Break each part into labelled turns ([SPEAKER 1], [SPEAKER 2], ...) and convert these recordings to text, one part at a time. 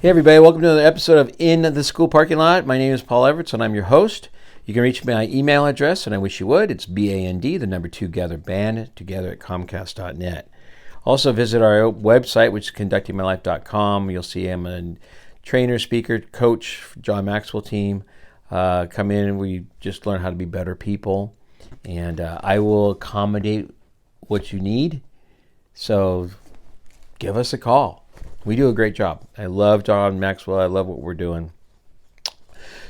[SPEAKER 1] Hey everybody, welcome to another episode of In the School Parking Lot. My name is Paul Everts and I'm your host. You can reach my email address, and I wish you would. It's BAND, the number 2 gather band, together at Comcast.net. Also visit our website, which is conductingmylife.com. You'll see I'm a trainer, speaker, coach, John Maxwell team. Come in and we just learn how to be better people. And I will accommodate what you need. So give us a call. We do a great job. I love John Maxwell. I love what we're doing.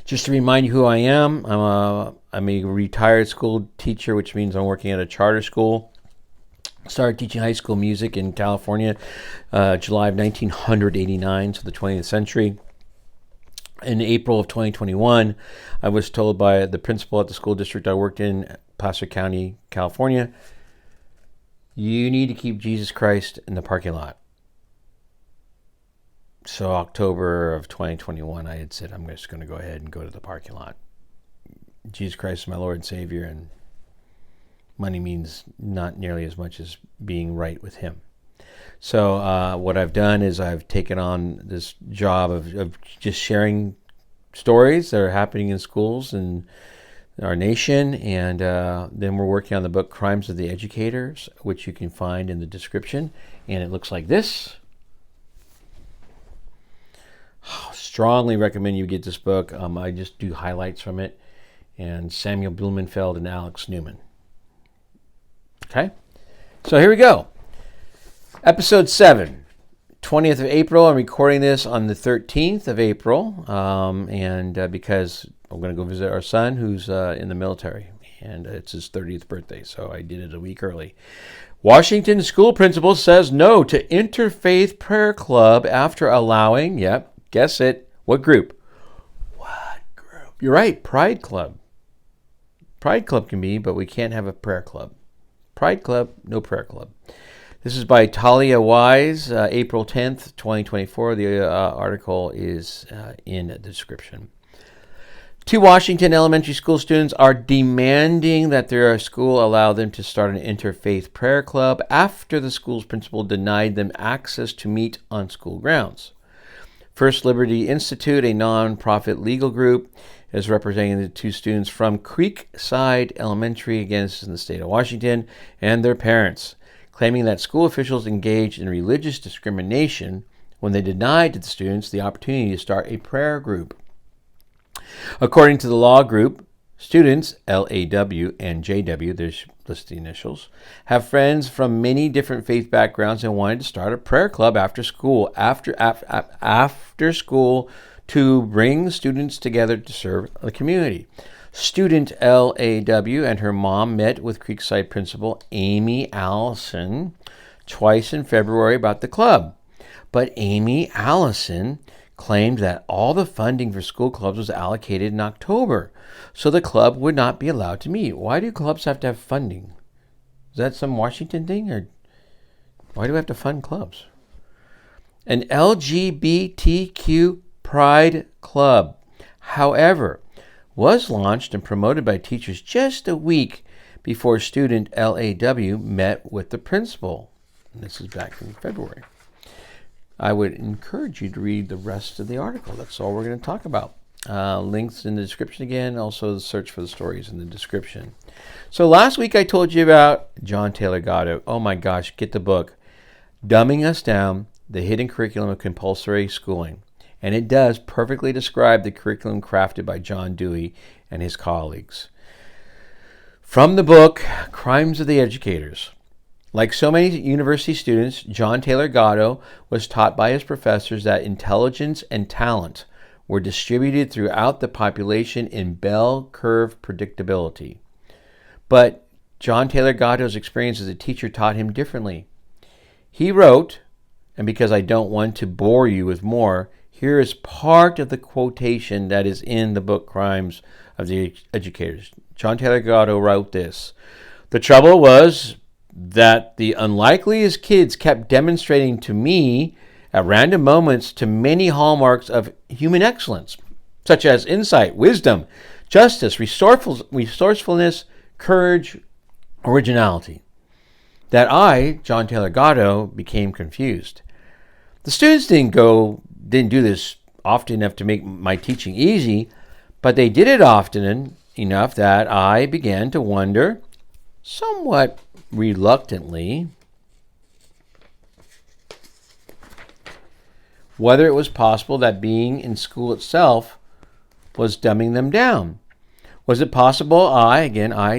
[SPEAKER 1] Just to remind you who I am, I'm a retired school teacher, which means I'm working at a charter school. Started teaching high school music in California, July of 1989, so the 20th century. In April of 2021, I was told by the principal at the school district I worked in, Placer County, California, you need to keep Jesus Christ in the parking lot. So October of 2021, I had said, I'm just going to go ahead and go to the parking lot. Jesus Christ is my Lord and Savior, and money means not nearly as much as being right with Him. So what I've done is I've taken on this job of just sharing stories that are happening in schools in our nation, and then we're working on the book Crimes of the Educators, which you can find in the description, and it looks like this. Strongly recommend you get this book. I just do highlights from it, and Samuel Blumenfeld and Alex Newman. Okay, so here we go. Episode 7, 20th of April. I'm recording this on the 13th of April, because I'm going to go visit our son who's in the military, and it's his 30th birthday, so I did it a week early. Washington school principal says no to interfaith prayer club after allowing, guess it. What group? What group? You're right. Pride Club. Pride Club can be, but we can't have a prayer club. Pride Club, no prayer club. This is by Talia Wise, April 10th, 2024. The article is in the description. 2 Washington elementary school students are demanding that their school allow them to start an interfaith prayer club after the school's principal denied them access to meet on school grounds. First Liberty Institute, a non-profit legal group, is representing the 2 students from Creekside Elementary, again, this is in the state of Washington, and their parents, claiming that school officials engaged in religious discrimination when they denied to the students the opportunity to start a prayer group. According to the law group, students, LAW and JW, there's listed initials, have friends from many different faith backgrounds and wanted to start a prayer club after school, after school to bring students together to serve the community. Student LAW and her mom met with Creekside principal Amy Allison twice in February about the club. But Amy Allison claimed that all the funding for school clubs was allocated in October, so the club would not be allowed to meet. Why do clubs have to have funding? Is that some Washington thing, or why do we have to fund clubs? An LGBTQ Pride Club, however, was launched and promoted by teachers just a week before student LAW met with the principal. And this is back in February. I would encourage you to read the rest of the article. That's all we're going to talk about. Links in the description again. Also, the search for the stories in the description. So last week I told you about John Taylor Gatto. Oh my gosh, get the book. Dumbing Us Down, the Hidden Curriculum of Compulsory Schooling. And it does perfectly describe the curriculum crafted by John Dewey and his colleagues. From the book, Crimes of the Educators. Like so many university students, John Taylor Gatto was taught by his professors that intelligence and talent were distributed throughout the population in bell curve predictability. But John Taylor Gatto's experience as a teacher taught him differently. He wrote, and because I don't want to bore you with more, here is part of the quotation that is in the book Crimes of the Educators. John Taylor Gatto wrote this: "The trouble was that the unlikeliest kids kept demonstrating to me at random moments to many hallmarks of human excellence, such as insight, wisdom, justice, resourcefulness, courage, originality, that I, John Taylor Gatto, became confused. The students didn't go didn't do this often enough to make my teaching easy, but they did it often enough that I began to wonder, somewhat reluctantly, whether it was possible that being in school itself was dumbing them down. Was it possible I,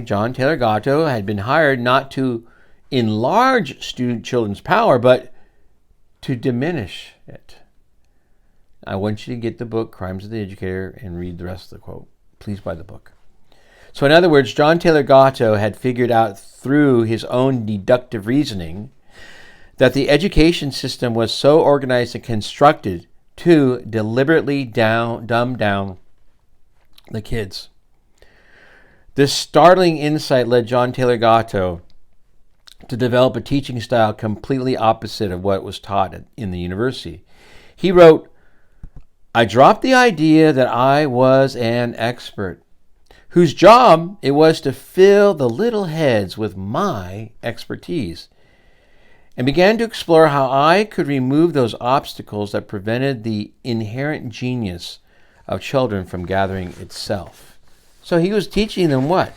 [SPEAKER 1] John Taylor Gatto, had been hired not to enlarge children's power, but to diminish it? I want you to get the book, Crimes of the Educator, and read the rest of the quote. Please buy the book. So in other words, John Taylor Gatto had figured out through his own deductive reasoning that the education system was so organized and constructed to deliberately dumb down the kids. This startling insight led John Taylor Gatto to develop a teaching style completely opposite of what was taught in the university. He wrote, "I dropped the idea that I was an expert, whose job it was to fill the little heads with my expertise, and began to explore how I could remove those obstacles that prevented the inherent genius of children from gathering itself." So he was teaching them what?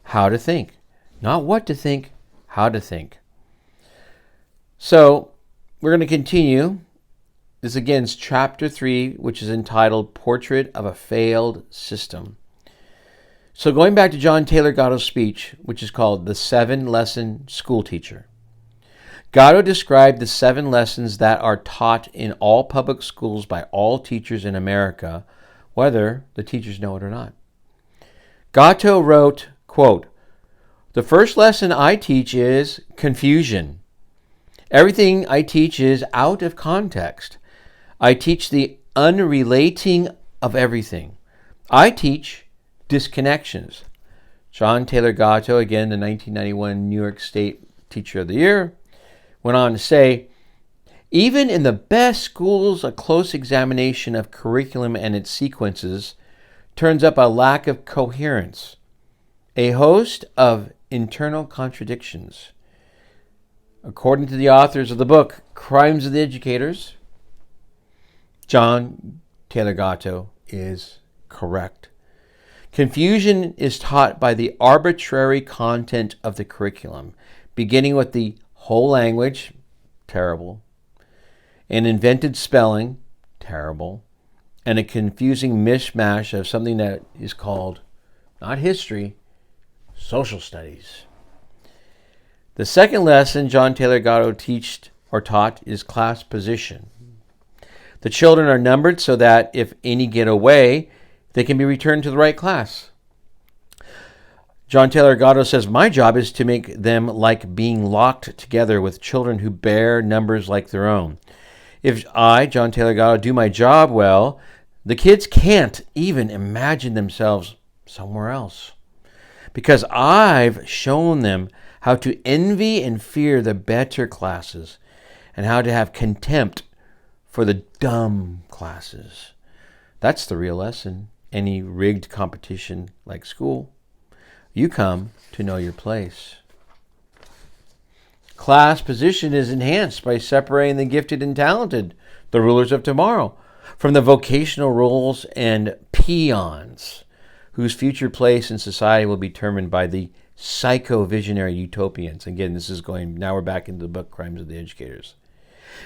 [SPEAKER 1] How to think. Not what to think, how to think. So we're going to continue. This again is chapter 3, which is entitled Portrait of a Failed System. So going back to John Taylor Gatto's speech, which is called The 7-Lesson School Teacher. Gatto described the 7 lessons that are taught in all public schools by all teachers in America, whether the teachers know it or not. Gatto wrote, quote, "The first lesson I teach is confusion. Everything I teach is out of context. I teach the unrelating of everything. I teach disconnections." John Taylor Gatto, again, the 1991 New York State Teacher of the Year, went on to say, "Even in the best schools, a close examination of curriculum and its sequences turns up a lack of coherence, a host of internal contradictions." According to the authors of the book, Crimes of the Educators, John Taylor Gatto is correct. Confusion is taught by the arbitrary content of the curriculum, beginning with the whole language, terrible, an invented spelling, terrible, and a confusing mishmash of something that is called, not history, social studies. The second lesson John Taylor Gatto taught is class position. The children are numbered so that if any get away, they can be returned to the right class. John Taylor Gatto says, "My job is to make them like being locked together with children who bear numbers like their own. If I, John Taylor Gatto, do my job well, the kids can't even imagine themselves somewhere else, because I've shown them how to envy and fear the better classes and how to have contempt for the dumb classes." That's the real lesson. Any rigged competition like school, you come to know your place. Class position is enhanced by separating the gifted and talented, the rulers of tomorrow, from the vocational roles and peons, whose future place in society will be determined by the psycho-visionary utopians. Again, now we're back into the book, Crimes of the Educators.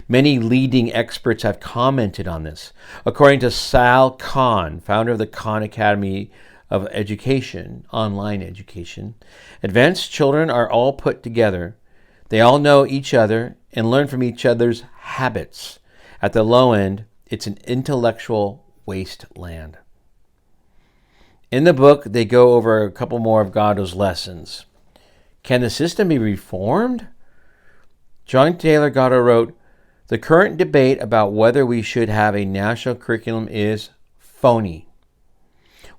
[SPEAKER 1] Many leading experts have commented on this. According to Sal Khan, founder of the Khan Academy of Education, online education, advanced children are all put together. They all know each other and learn from each other's habits. At the low end, it's an intellectual wasteland. In the book, they go over a couple more of Gatto's lessons. Can the system be reformed? John Taylor Gatto wrote, "The current debate about whether we should have a national curriculum is phony.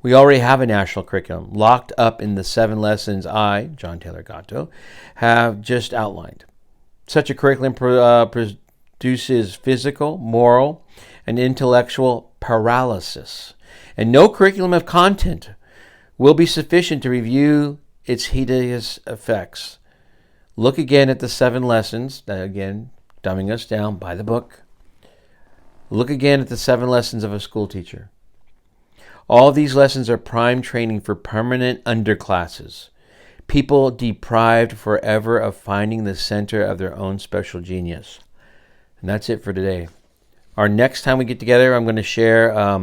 [SPEAKER 1] We already have a national curriculum locked up in the 7 lessons I, John Taylor Gatto, have just outlined. Such a curriculum produces physical, moral, and intellectual paralysis, and no curriculum of content will be sufficient to review its hideous effects. Look again at the 7 lessons, that again, dumbing us down by the book. Look again at the 7 lessons of a school teacher. All these lessons are prime training for permanent underclasses, people deprived forever of finding the center of their own special genius. And that's it for today. Our next time we get together, I'm going to share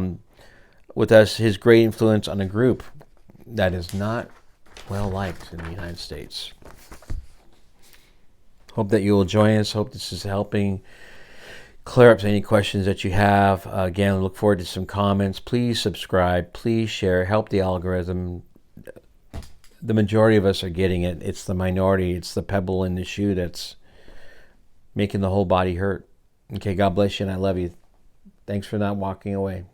[SPEAKER 1] with us his great influence on a group that is not well liked in the United States. Hope that you will join us. Hope this is helping clear up any questions that you have. Again, look forward to some comments. Please subscribe. Please share. Help the algorithm. The majority of us are getting it. It's the minority. It's the pebble in the shoe that's making the whole body hurt. Okay, God bless you and I love you. Thanks for not walking away.